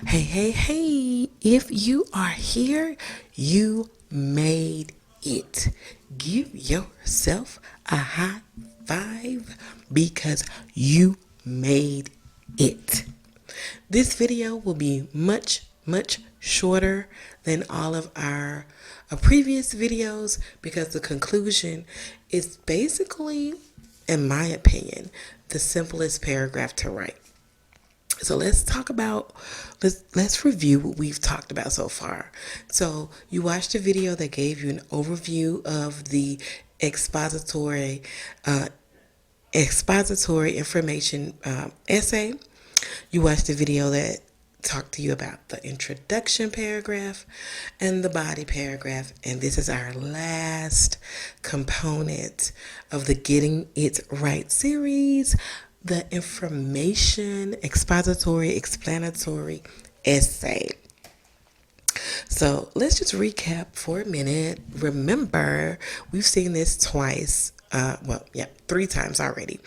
Hey, hey, hey, if you are here, you made it. Give yourself a high five because you made it. This video will be much shorter than all of our previous videos because the conclusion is basically, in my opinion, the simplest paragraph to write. So let's review what we've talked about so far. So you watched a video that gave you an overview of the expository information essay. You watched a video that talked to you about the introduction paragraph and the body paragraph, and this is our last component of the Getting It Right series, the information expository explanatory essay. So let's just recap for a minute. Remember, we've seen this twice. Three times already.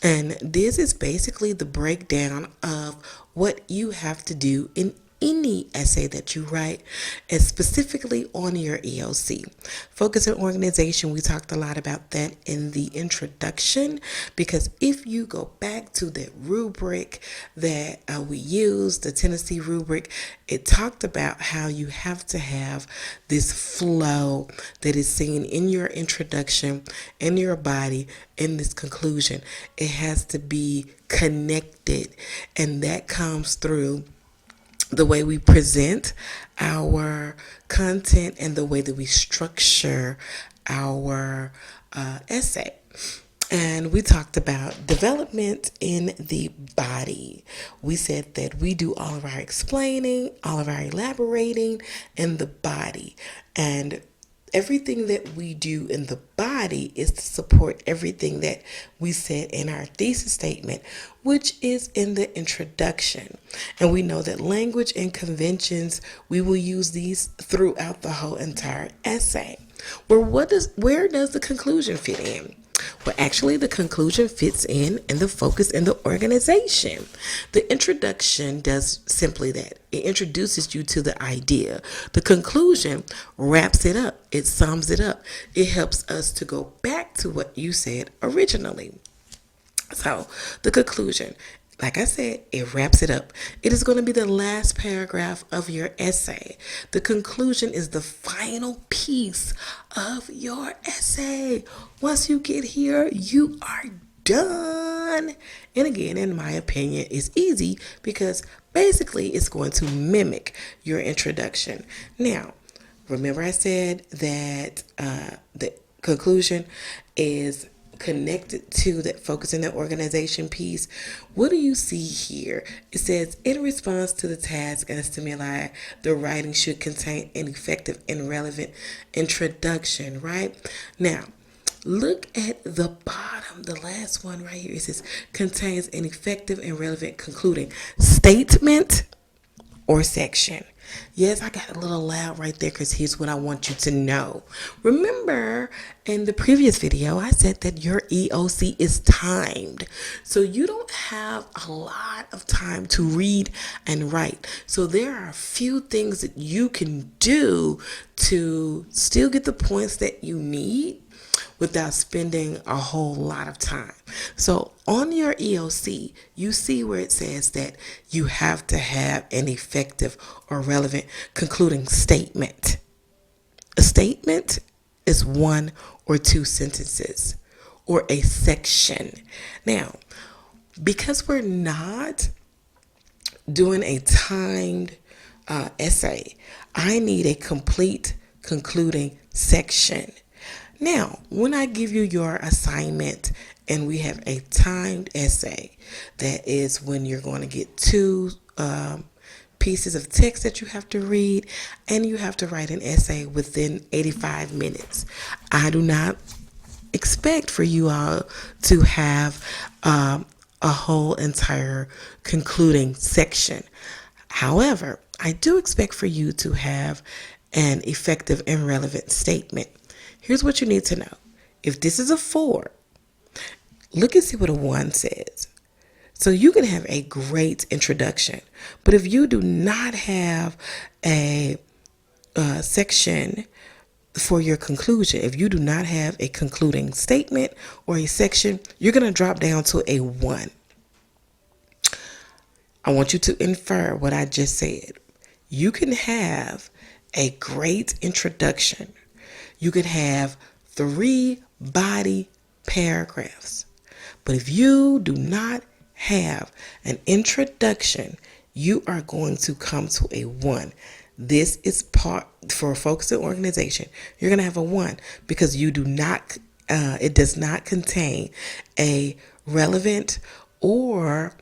And this is basically the breakdown of what you have to do in any essay that you write, and specifically on your EOC. Focus and organization, we talked a lot about that in the introduction, because if you go back to the rubric that we used, the Tennessee rubric, it talked about how you have to have this flow that is seen in your introduction, in your body, in this conclusion. It has to be connected, and that comes through the way we present our content and the way that we structure our essay. And we talked about development in the body. We said that we do all of our explaining, all of our elaborating in the body. And everything that we do in the body is to support everything that we said in our thesis statement, which is in the introduction. And we know that language and conventions, we will use these throughout the whole entire essay. Where does the conclusion fit in? Well, actually, the conclusion fits in the focus and the organization. The introduction does simply that. It introduces you to the idea. The conclusion wraps it up. It sums it up. It helps us to go back to what you said originally. So, the conclusion, like I said, it wraps it up. It is going to be the last paragraph of your essay. The conclusion is the final piece of your essay. Once you get here, you are done. And again, in my opinion, it's easy because basically it's going to mimic your introduction. Now, remember I said that the conclusion is connected to that focus and that organization piece. What do you see here? It says, in response to the task and stimuli, the writing should contain an effective and relevant introduction, right? Now, look at the bottom, the last one right here. It says, contains an effective and relevant concluding statement or section. Yes, I got a little loud right there because here's what I want you to know. Remember, in the previous video, I said that your EOC is timed. So you don't have a lot of time to read and write. So there are a few things that you can do to still get the points that you need without spending a whole lot of time. So on your EOC, you see where it says that you have to have an effective or relevant concluding statement. A statement is one or two sentences or a section. Now, because we're not doing a timed essay, I need a complete concluding section. Now, when I give you your assignment and we have a timed essay, that is when you're going to get two pieces of text that you have to read and you have to write an essay within 85 minutes. I do not expect for you all to have a whole entire concluding section. However, I do expect for you to have an effective and relevant statement. Here's what you need to know. If this is a 4, look and see what a 1 says. So you can have a great introduction, but if you do not have a section for your conclusion, if you do not have a concluding statement or a section, you're going to drop down to a 1. I want you to infer what I just said. You can have a great introduction. You could have 3 body paragraphs. But if you do not have an introduction, you are going to come to a 1. This is part for a focused organization. You're going to have a 1 because you do not, it does not contain a relevant or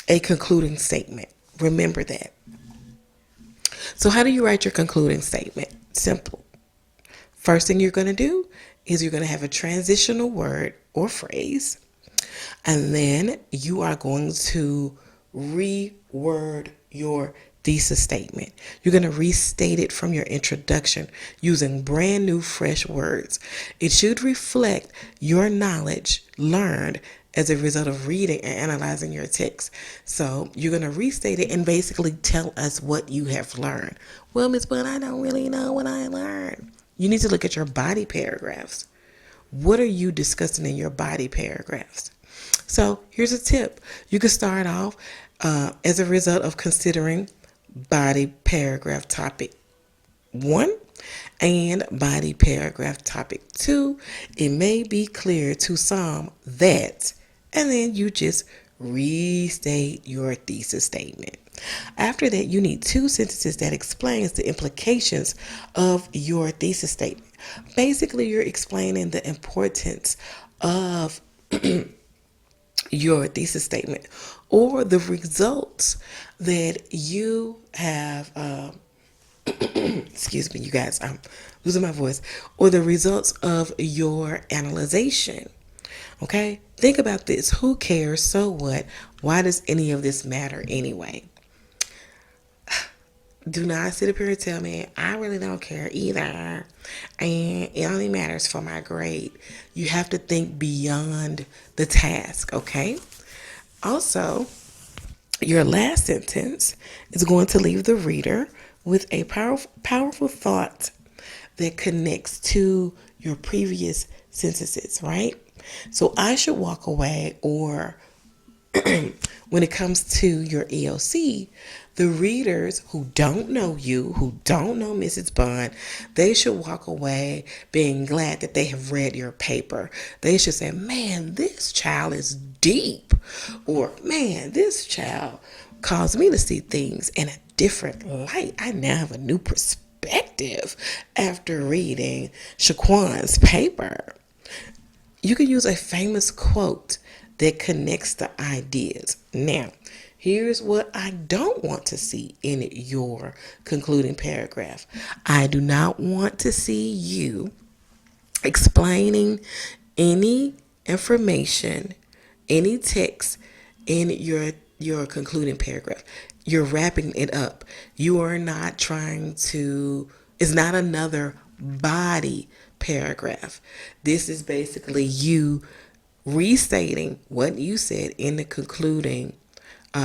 a concluding statement. Remember that. So how do you write your concluding statement? Simple. First thing you're going to do is you're going to have a transitional word or phrase, and then you are going to reword your thesis statement. You're going to restate it from your introduction using brand new, fresh words. It should reflect your knowledge learned as a result of reading and analyzing your text. So you're going to restate it and basically tell us what you have learned. Well, Miss Bud, I don't really know what I learned. You need to look at your body paragraphs. What are you discussing in your body paragraphs? So here's a tip. You can start off as a result of considering body paragraph topic 1 and body paragraph topic 2. It may be clear to some that, and then you just restate your thesis statement. After that, you need 2 sentences that explains the implications of your thesis statement. Basically, you're explaining the importance of your thesis statement or the results that you have excuse me, you guys, I'm losing my voice, or the results of your analyzation. Okay? Think about this. Who cares? So what? Why does any of this matter anyway? Do not sit up here and tell me, I really don't care either, and it only matters for my grade. You have to think beyond the task, okay? Also, your last sentence is going to leave the reader with a powerful thought that connects to your previous sentences, right? So I should walk away, or when it comes to your EOC, the readers who don't know you, who don't know Mrs. Bond, they should walk away being glad that they have read your paper. They should say, man, this child is deep. Or, man, this child caused me to see things in a different light. I now have a new perspective after reading Shaquan's paper. You can use a famous quote that connects the ideas. Now, here's what I don't want to see in your concluding paragraph. I do not want to see you explaining any information, any text in your concluding paragraph. You're wrapping it up. You are not trying to, it's not another body paragraph. This is basically you restating what you said in the concluding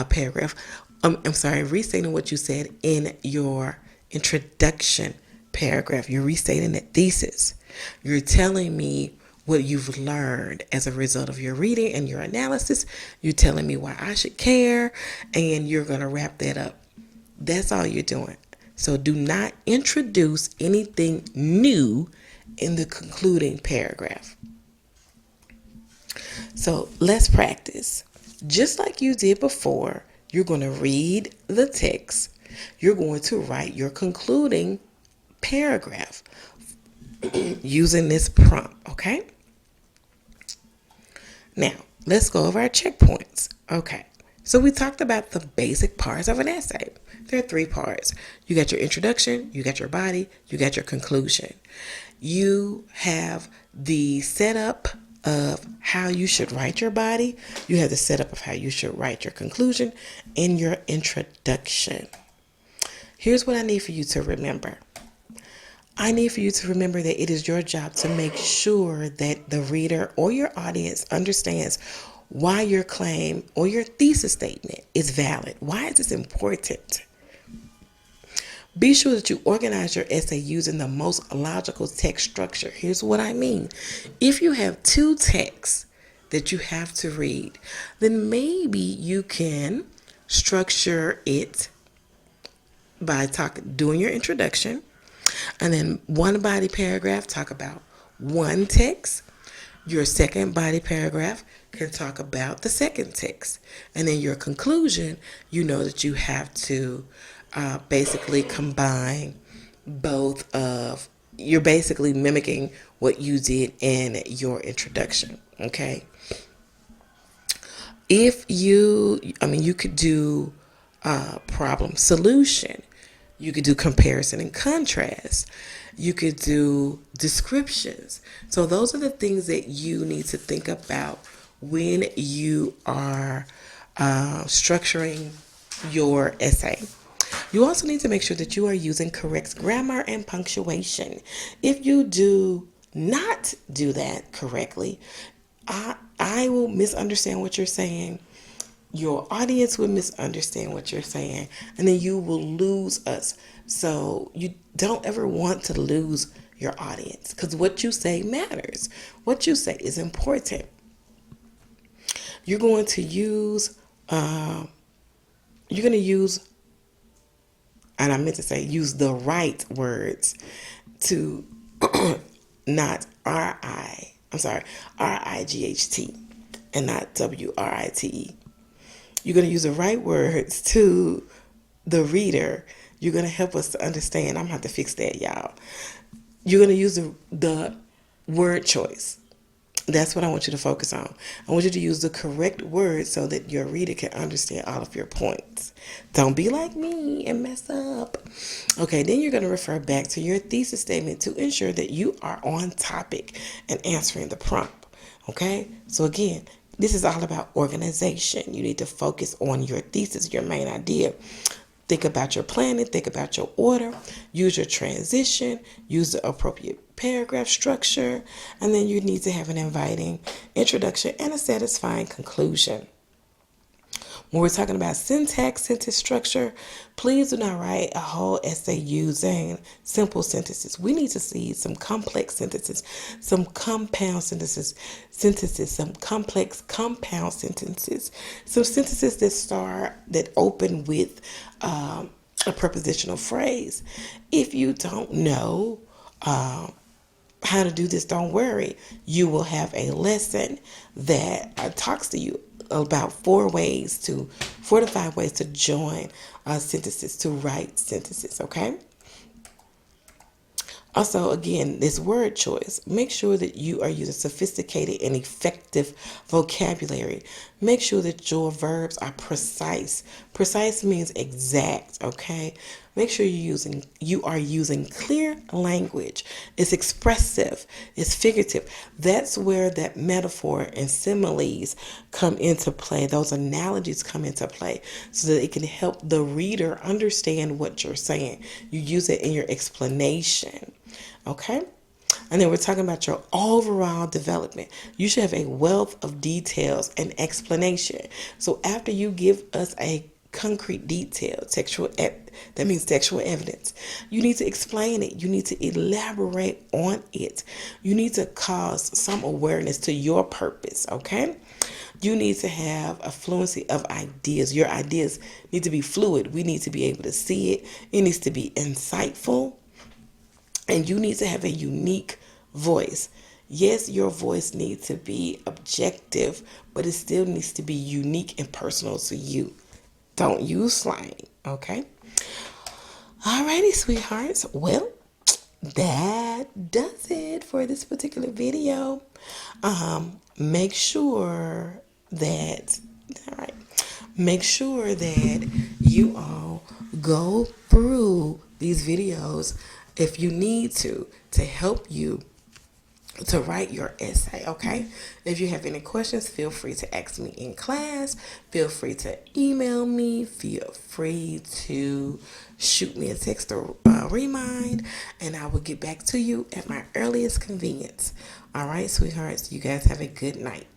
paragraph. Restating what you said in your introduction paragraph. You're restating the thesis. You're telling me what you've learned as a result of your reading and your analysis. You're telling me why I should care, and you're going to wrap that up. That's all you're doing. So do not introduce anything new in the concluding paragraph. So let's practice. Just like you did before, you're going to read the text. You're going to write your concluding paragraph using this prompt, okay? Now, let's go over our checkpoints. Okay, so we talked about the basic parts of an essay. There are 3 parts. You got your introduction, you got your body, you got your conclusion. You have the setup of how you should write your body. You have the setup of how you should write your conclusion and your introduction. Here's what I need for you to remember. I need for you to remember that it is your job to make sure that the reader or your audience understands why your claim or your thesis statement is valid. Why is this important? Be sure that you organize your essay using the most logical text structure. Here's what I mean. If you have two texts that you have to read, then maybe you can structure it by doing your introduction, and then one body paragraph talk about one text. Your second body paragraph can talk about the second text. And then your conclusion, you know that you have to basically combine both of, you're basically mimicking what you did in your introduction, okay? You could do problem solution. You could do comparison and contrast. You could do descriptions. So those are the things that you need to think about when you are structuring your essay. You also need to make sure that you are using correct grammar and punctuation. If you do not do that correctly, I will misunderstand what you're saying. Your audience will misunderstand what you're saying, and then you will lose us. So you don't ever want to lose your audience, because what you say matters. What you say is important. You're going to use, and I meant to say use the right words to not R-I-G-H-T and not W-R-I-T-E. You're going to use the right words to the reader. You're going to help us to understand. I'm going to have to fix that, y'all. You're going to use the word choice. That's what I want you to focus on. I want you to use the correct words so that your reader can understand all of your points. Don't be like me and mess up. Okay, then you're going to refer back to your thesis statement to ensure that you are on topic and answering the prompt. Okay, so again, this is all about organization. You need to focus on your thesis, your main idea. Think about your planning, think about your order, use your transition, use the appropriate paragraph structure, and then you need to have an inviting introduction and a satisfying conclusion. When we're talking about syntax, sentence structure, please do not write a whole essay using simple sentences. We need to see some complex sentences, some compound sentences, some complex compound sentences, some sentences that open with a prepositional phrase. If you don't know how to do this, don't worry. You will have a lesson that talks to you about 4 to 5 ways to join sentences, to write sentences, okay? Also, again, this word choice. Make sure that you are using sophisticated and effective vocabulary. Make sure that your verbs are precise. Precise means exact, okay? Make sure you are using clear language. It's expressive. It's figurative. That's where that metaphor and similes come into play. Those analogies come into play so that it can help the reader understand what you're saying. You use it in your explanation. Okay? And then we're talking about your overall development. You should have a wealth of details and explanation. So after you give us a concrete detail, that means textual evidence, you need to explain it. You need to elaborate on it. You need to cause some awareness to your purpose, okay? You need to have a fluency of ideas. Your ideas need to be fluid. We need to be able to see it. It needs to be insightful. And you need to have a unique voice. Yes, your voice needs to be objective, but it still needs to be unique and personal to you. Don't use slang, okay? Alrighty, sweethearts. Well, that does it for this particular video. Make sure that you all go through these videos if you need to help you to write your essay, okay? If you have any questions, feel free to ask me in class. Feel free to email me. Feel free to shoot me a text or remind, and I will get back to you at my earliest convenience. All right, sweethearts, you guys have a good night.